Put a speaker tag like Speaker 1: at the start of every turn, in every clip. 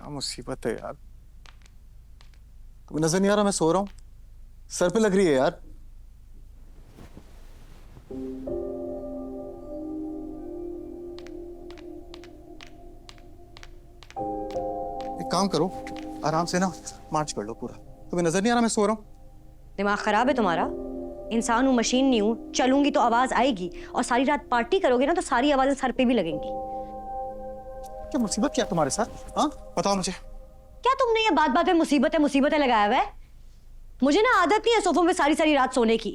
Speaker 1: क्या मुसीबत है यार। तुम्हें नजर नहीं आ रहा मैं सो रहा हूँ? सर पे लग रही है यार। एक काम करो, आराम से ना मार्च कर लो पूरा। तुम्हें नजर नहीं आ रहा मैं सो रहा हूँ?
Speaker 2: दिमाग खराब है तुम्हारा? इंसान हूँ, मशीन नहीं हूँ। चलूंगी तो आवाज आएगी, और सारी रात पार्टी करोगे ना तो सारी आवाजें सर पे भी लगेंगी।
Speaker 1: क्या मुसीबत क्या तुम्हारे साथ? हाँ बताओ मुझे।
Speaker 2: क्या तुमने ये बात बात में मुसीबतें लगाया हुआ है? मुझे ना आदत नहीं है सोफों में सारी सारी रात सोने की।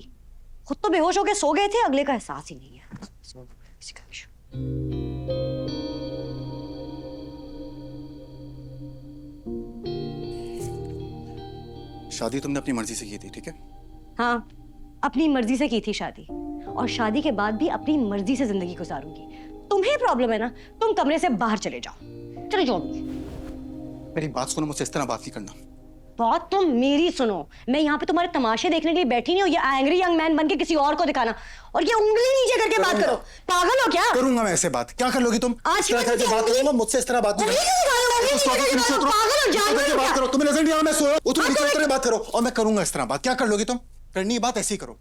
Speaker 2: खुद तो बेहोश होके सो गए थे, अगले का एहसास ही नहीं है। किसी का इशू।
Speaker 1: शादी तुमने अपनी मर्जी से की थी, ठीक है?
Speaker 2: हाँ, अपनी मर्जी से की थी शादी, और शादी के बाद भी अपनी मर्जी से जिंदगी गुजारूंगी। तुम्हें प्रॉब्लम है ना, तुम कमरे से बाहर चले जाओ। चले जाओ।
Speaker 1: मेरी बात सुनो, मुझसे इस तरह बात नहीं करना।
Speaker 2: बात तुम मेरी सुनो। मैं यहाँ पे तुम्हारे तमाशे देखने के लिए बैठी नहीं हूँ, ये एंग्री यंग मैन बन के किसी और को दिखाना, और ये उंगली नीचे करके बात करो। पागल हो क्या?
Speaker 1: करूंगा मैं ऐसे बात? क्या कर लोगी तुम?
Speaker 2: आज
Speaker 1: इस तरह करके बात करो, मुझसे इस तरह बात नहीं बात करो। तुम्हें नजर नहीं आ रहा मैं सो रहा हूँ? उतरो नीचे उतरो, बात करो। और मैं करूंगा इस तरह बात। क्या कर लोगी तुम? करनी है बात ऐसी करो।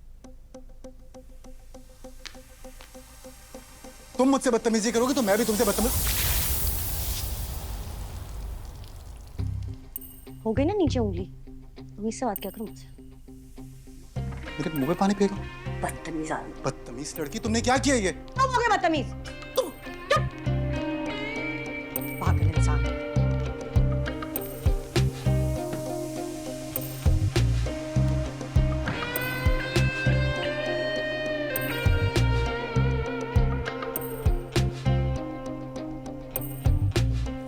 Speaker 1: तुम मुझसे बदतमीजी करोगी तो मैं भी तुमसे बदतमीज।
Speaker 2: हो गई ना नीचे उंगली? तुम इससे बात क्या करो मुझसे?
Speaker 1: मेरे मुंह पे पानी फेंको।
Speaker 2: बदतमीज आदमी।
Speaker 1: बदतमीज लड़की, तुमने क्या किया ये?
Speaker 2: तुम हो गए बदतमीज। तुम चुप। पागल इंसान।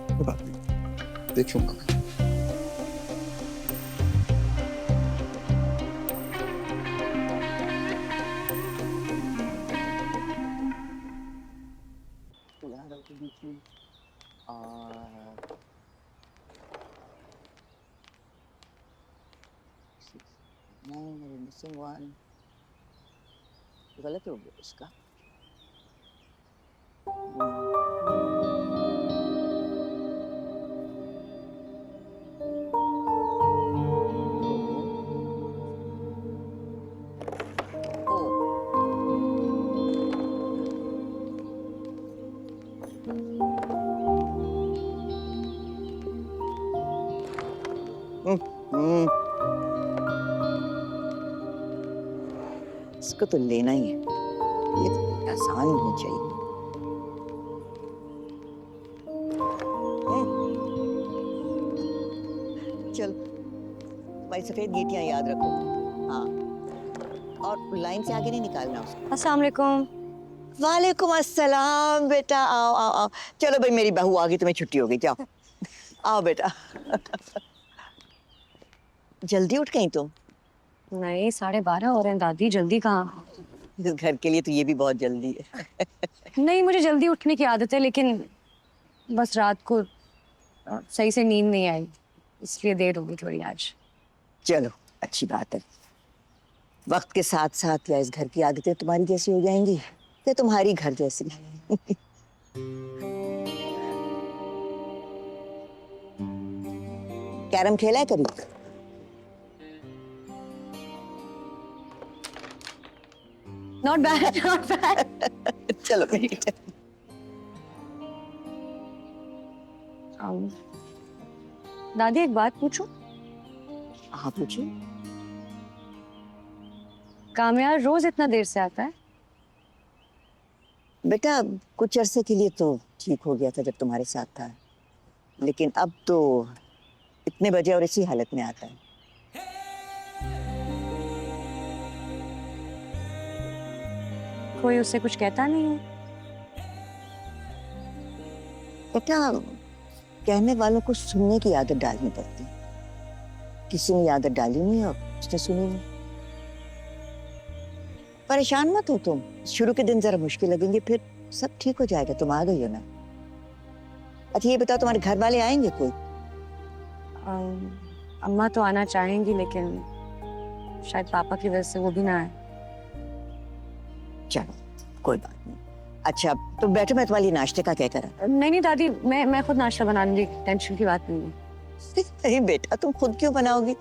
Speaker 1: कोई बात नहीं, देख लूंगा मैं।
Speaker 3: मिसिंग वन गलत हो गया इसका। इसको तो लेना ही है, ये तो आसान होनी चाहिए। चल, भाई सफेद गीटियां याद रखो। हाँ, और लाइन से आगे नहीं निकालना उसको।
Speaker 2: अस्सलाम वालेकुम।
Speaker 3: वालेकुम अस्सलाम बेटा, आओ आओ आओ। चलो भाई, मेरी बहू आ गई, तुम्हें छुट्टी हो गई, जाओ आओ बेटा। जल्दी उठ गई तुम?
Speaker 2: नहीं, 12:30 हो रहे हैं दादी, जल्दी कहाँ?
Speaker 3: इस घर के लिए तो ये भी बहुत जल्दी है।
Speaker 2: नहीं, मुझे जल्दी उठने की आदत है, लेकिन बस रात को सही से नींद नहीं आई, इसलिए देर हो गई थोड़ी आज।
Speaker 3: चलो अच्छी बात है, वक्त के साथ साथ या इस घर की आदतें तुम्हारी जैसी हो जाएंगी या तुम्हारी घर जैसी। कैरम खेला है कभी?
Speaker 2: Not bad, not bad.
Speaker 3: चलो बेटा।
Speaker 2: दादी एक बात पूछूं?
Speaker 3: हाँ पूछो।
Speaker 2: कामयाब रोज इतना देर से आता है?
Speaker 3: बेटा कुछ अरसे के लिए तो ठीक हो गया था जब तुम्हारे साथ था, लेकिन अब तो इतने बजे और इसी हालत में आता है।
Speaker 2: कोई उससे कुछ कहता नहीं है?
Speaker 3: बेटा कहने वालों को सुनने की आदत डालनी पड़ती, किसी ने आदत डाली नहीं और उसने सुनी नहीं। परेशान मत हो तुम, शुरू के दिन जरा मुश्किल लगेंगे, फिर सब ठीक हो जाएगा। तुम आ गई हो ना। अच्छा ये बताओ, तुम्हारे घर वाले आएंगे कोई?
Speaker 2: अम्मा तो आना चाहेंगी, लेकिन शायद पापा की वजह से वो भी ना आए।
Speaker 3: चलो कोई बात नहीं, अच्छा तो बैठो, मैं तुम्हारे लिए नाश्ते का क्या करा।
Speaker 2: नहीं नहीं दादी, मैं खुद नाश्ता बना लूंगी, टेंशन की बात नहीं है।
Speaker 3: नहीं बेटा, तुम खुद क्यों बनाओगी?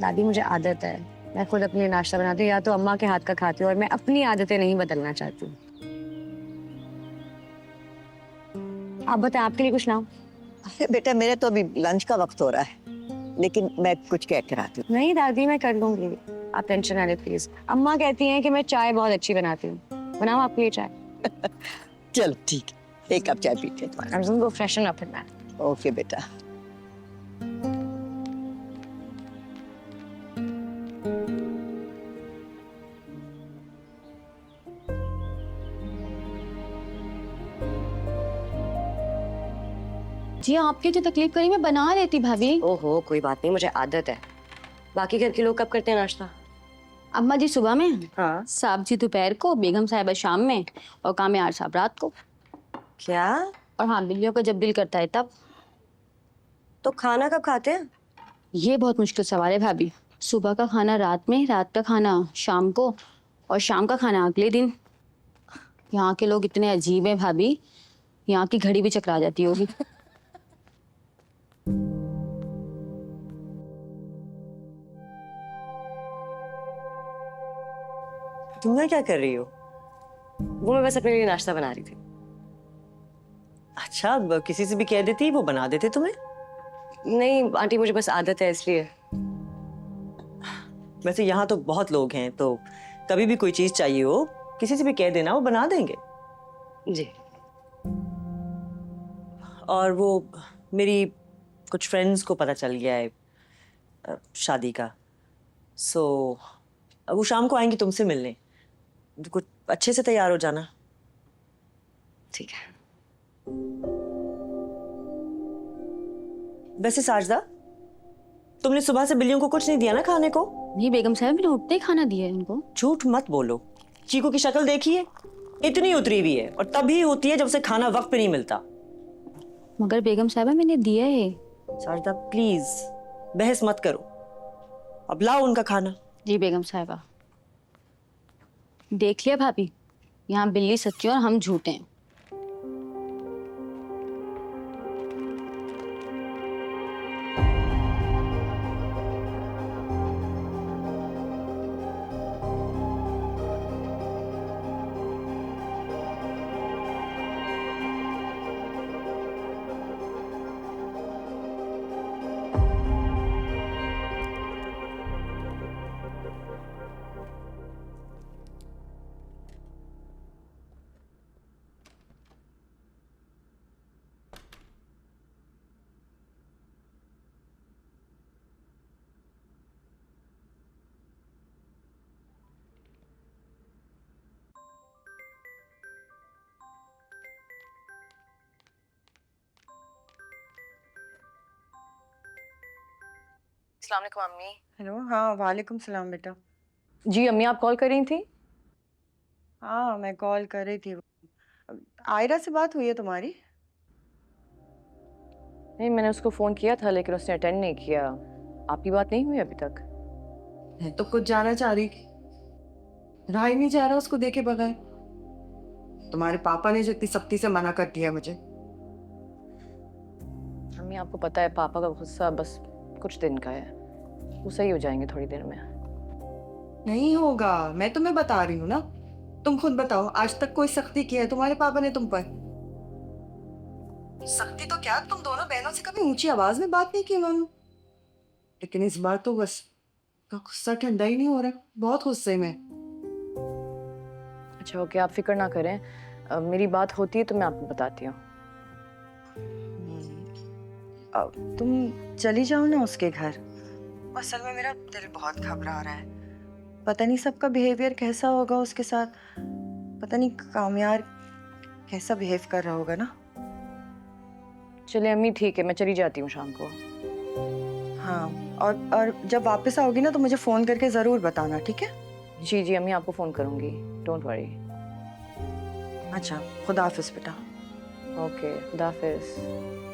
Speaker 2: दादी मुझे आदत है, मैं खुद अपने लिए नाश्ता बनाती हूँ, या तो अम्मा के हाथ का खाती हूँ, और मैं अपनी आदतें नहीं बदलना चाहती हूँ। आप बताएं, आपके लिए कुछ ना हो?
Speaker 3: अरे बेटा, मेरा तो अभी लंच का वक्त हो रहा है, लेकिन मैं कुछ कह कर आती हूँ।
Speaker 2: नहीं दादी, मैं कर लूंगी, आप टेंशन ना ले प्लीज। अम्मा कहती हैं कि मैं चाय बहुत अच्छी बनाती हूँ, बनाओ आपके लिए चाय।
Speaker 3: चलो ठीक है, एक कप चाय पीते हैं तुम्हारा।
Speaker 2: I'm gonna go freshen up in that.
Speaker 3: Okay बेटा।
Speaker 4: जी आपकी जो तकलीफ करी मैं बना लेती भाभी।
Speaker 2: ओहो कोई बात नहीं, मुझे आदत है। बाकी घर के लोग कब करते हैं नाश्ता?
Speaker 4: अम्मा जी सुबह में,
Speaker 2: हाँ।
Speaker 4: साहब जी दोपहर को, बेगम साहिबा शाम में और कामयार साहब रात को।
Speaker 2: क्या?
Speaker 4: और हाँ, बिल्लियों का जब दिल करता है तब।
Speaker 2: तो खाना कब खाते हैं?
Speaker 4: ये बहुत मुश्किल सवाल है भाभी। सुबह का खाना रात में, रात का खाना शाम को और शाम का खाना अगले दिन। यहाँ के लोग इतने अजीब हैं भाभी, यहाँ की घड़ी भी चकरा जाती होगी।
Speaker 2: तुम यहाँ क्या कर रही हो? वो मैं बस अपने लिए नाश्ता बना रही थी।
Speaker 5: अच्छा, अब किसी से भी कह देती, वो बना देते तुम्हें।
Speaker 2: नहीं आंटी, मुझे बस आदत है इसलिए।
Speaker 5: वैसे यहाँ तो बहुत लोग हैं, तो कभी भी कोई चीज चाहिए हो किसी से भी कह देना, वो बना देंगे।
Speaker 2: जी।
Speaker 5: और वो मेरी कुछ फ्रेंड्स को पता चल गया है शादी का, सो वो शाम को आएंगी तुमसे मिलने। तो कुछ अच्छे से तैयार हो जाना।
Speaker 2: ठीक है।
Speaker 5: वैसे साजदा, तुमने सुबह से बिल्लियों को कुछ नहीं दिया ना खाने को?
Speaker 4: नहीं बेगम साहब, मैंने उठते ही खाना दिया है उनको।
Speaker 5: झूठ मत बोलो। चीकू की शक्ल देखिए, इतनी उतरी हुई है, और तभी होती है जब उसे खाना वक्त पे नहीं मिलता।
Speaker 4: मगर बेगम साहबा मैंने दिया है।
Speaker 5: साजदा प्लीज बहस मत करो, अब लाओ उनका खाना।
Speaker 4: जी बेगम साहिबा। देख लिया भाभी, यहाँ बिल्ली सच्ची और हम झूठे हैं।
Speaker 6: अस्सलाम वालेकुम अम्मी।
Speaker 7: हेलो। हाँ वालेकुम सलाम बेटा।
Speaker 6: जी अम्मी, आप कॉल कर रही थी?
Speaker 7: हाँ मैं कॉल कर रही थी। आयरा से बात हुई है तुम्हारी?
Speaker 6: नहीं, मैंने उसको फ़ोन किया था लेकिन उसने अटेंड नहीं किया। आपकी बात नहीं हुई अभी तक?
Speaker 7: मैं तो कुछ जाना चाह रही थी, रहा ही नहीं जा रहा उसको देखे बगैर। तुम्हारे पापा ने जो इतनी सख्ती से मना कर दिया मुझे।
Speaker 6: अम्मी आपको पता है पापा का गुस्सा बस कुछ दिन का है, वो सही हो जाएंगे थोड़ी देर में।
Speaker 7: नहीं होगा, मैं तुम्हें बता रही हूँ ना। तुम खुद बताओ, आज तक कोई सख्ती की है तुम्हारे पापा ने तुम पर? सख्ती तो क्या, तुम दोनों बहनों से कभी ऊंची आवाज में बात नहीं की उन्होंने। लेकिन इस बार तो बस गुस्सा ठंडा ही नहीं हो रहा, बहुत गुस्से में।
Speaker 6: अच्छा ओके, आप फिक्र ना करें, मेरी बात होती है तो मैं आपको बताती हूँ।
Speaker 7: तुम चली जाओ ना उसके घर। असल में मेरा दिल बहुत घबरा रहा है। पता नहीं सबका बिहेवियर कैसा होगा उसके साथ, पता नहीं कामयार कैसा बिहेव कर रहा होगा ना।
Speaker 6: चलिए अम्मी ठीक है, मैं चली जाती हूँ शाम को।
Speaker 7: हाँ, और जब वापस आओगी ना तो मुझे फोन करके जरूर बताना, ठीक है?
Speaker 6: जी जी अम्मी, आपको फ़ोन करूँगी, डोंट वरी।
Speaker 7: अच्छा, खुदा हाफिज बेटा।
Speaker 6: ओके, खुदा हाफिज़।